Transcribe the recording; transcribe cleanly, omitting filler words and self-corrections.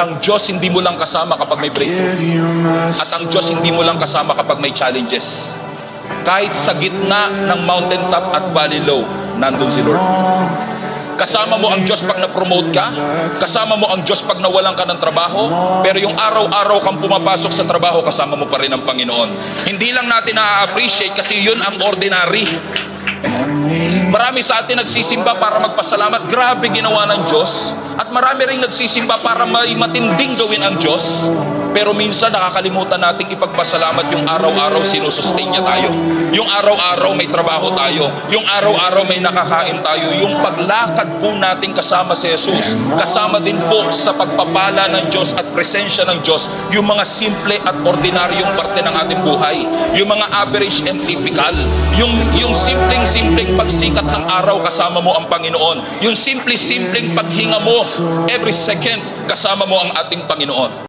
ang Diyos hindi mo lang kasama kapag may breakthrough. At ang Diyos hindi mo lang kasama kapag may challenges. Kahit sa gitna ng mountaintop at valley low, nandun si Lord. Kasama mo ang Diyos pag na-promote ka. Kasama mo ang Diyos pag nawalan ka ng trabaho. Pero yung araw-araw kang pumapasok sa trabaho, kasama mo pa rin ang Panginoon. Hindi lang natin na-appreciate kasi yun ang ordinary. Marami sa atin nagsisimba para magpasalamat. Grabe ginawa ng Diyos. At marami rin nagsisimba para may matinding gawin ang Diyos. Pero minsan nakakalimutan nating ipagpasalamat yung araw-araw sinusustain niya tayo. Yung araw-araw may trabaho tayo. Yung araw-araw may nakakain tayo. Yung paglakad po natin kasama si Jesus, kasama din po sa pagpapala ng Diyos at presensya ng Diyos, yung mga simple at ordinaryong parte ng ating buhay. Yung mga average and typical. Yung simpleng pagsikat ng araw, kasama mo ang Panginoon. Yung simpleng paghinga mo, every second, kasama mo ang ating Panginoon.